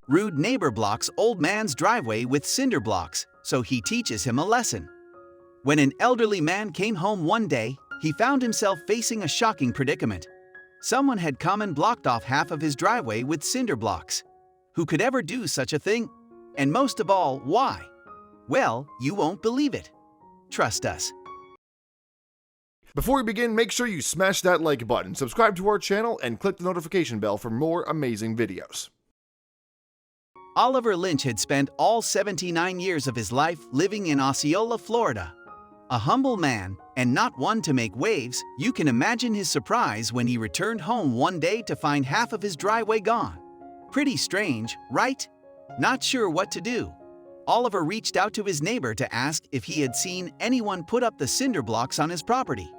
Rude neighbor blocks old man's driveway with cinder blocks, so he teaches him a lesson. When an elderly man came home one day, he found himself facing a shocking predicament. Someone had come and blocked off half of his driveway with cinder blocks. Who could ever do such a thing? And most of all, why? Well, you won't believe it. Trust us. Before we begin, make sure you smash that like button, subscribe to our channel, and click the notification bell for more amazing videos. Oliver Lynch had spent all 79 years of his life living in Osceola, Florida. A humble man, and not one to make waves, you can imagine his surprise when he returned home one day to find half of his driveway gone. Pretty strange, right? Not sure what to do. Oliver reached out to his neighbor to ask if he had seen anyone put up the cinder blocks on his property.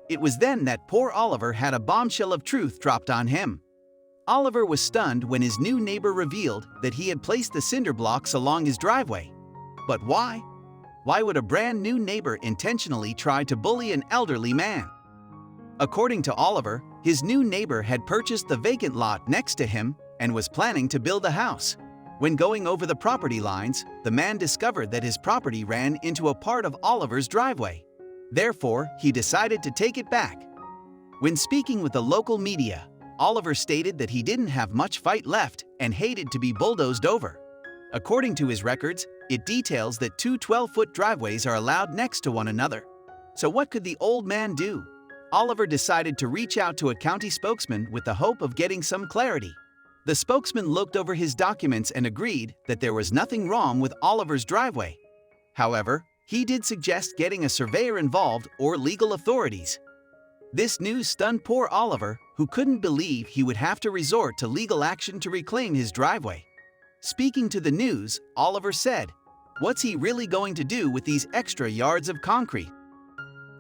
It was then that poor Oliver had a bombshell of truth dropped on him. Oliver was stunned when his new neighbor revealed that he had placed the cinder blocks along his driveway. But why? Why would a brand new neighbor intentionally try to bully an elderly man? According to Oliver, his new neighbor had purchased the vacant lot next to him and was planning to build a house. When going over the property lines, the man discovered that his property ran into a part of Oliver's driveway. Therefore, he decided to take it back. When speaking with the local media, Oliver stated that he didn't have much fight left and hated to be bulldozed over. According to his records, it details that two 12-foot driveways are allowed next to one another. So what could the old man do? Oliver decided to reach out to a county spokesman with the hope of getting some clarity. The spokesman looked over his documents and agreed that there was nothing wrong with Oliver's driveway. However, he did suggest getting a surveyor involved or legal authorities. This news stunned poor Oliver, who couldn't believe he would have to resort to legal action to reclaim his driveway. Speaking to the news, Oliver said, "What's he really going to do with these extra yards of concrete?"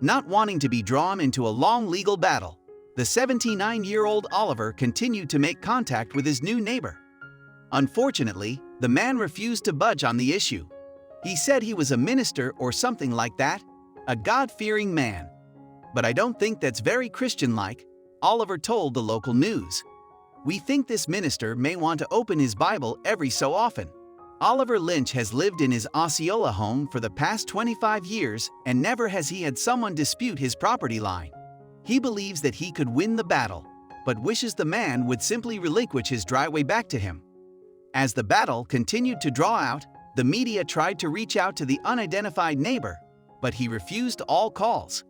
Not wanting to be drawn into a long legal battle, the 79-year-old Oliver continued to make contact with his new neighbor. Unfortunately, the man refused to budge on the issue. He said he was a minister or something like that, a God-fearing man. "But I don't think that's very Christian-like," Oliver told the local news. "We think this minister may want to open his Bible every so often." Oliver Lynch has lived in his Osceola home for the past 25 years and never has he had someone dispute his property line. He believes that he could win the battle, but wishes the man would simply relinquish his driveway back to him. As the battle continued to draw out, the media tried to reach out to the unidentified neighbor, but he refused all calls.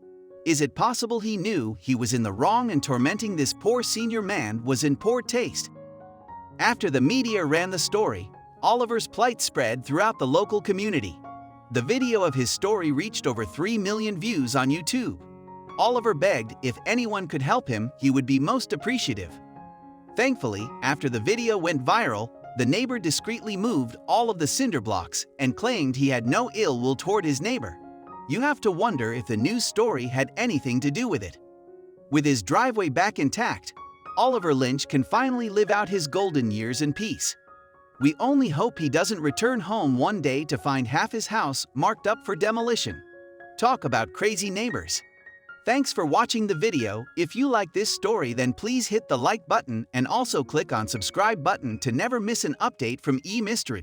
Is it possible he knew he was in the wrong and tormenting this poor senior man was in poor taste? After the media ran the story, Oliver's plight spread throughout the local community. The video of his story reached over 3 million views on YouTube. Oliver begged if anyone could help him, he would be most appreciative. Thankfully, after the video went viral, the neighbor discreetly moved all of the cinder blocks and claimed he had no ill will toward his neighbor. You have to wonder if the news story had anything to do with it. With his driveway back intact, Oliver Lynch can finally live out his golden years in peace. We only hope he doesn't return home one day to find half his house marked up for demolition. Talk about crazy neighbors. Thanks for watching the video. If you like this story, then please hit the like button and also click on subscribe button to never miss an update from eMystery.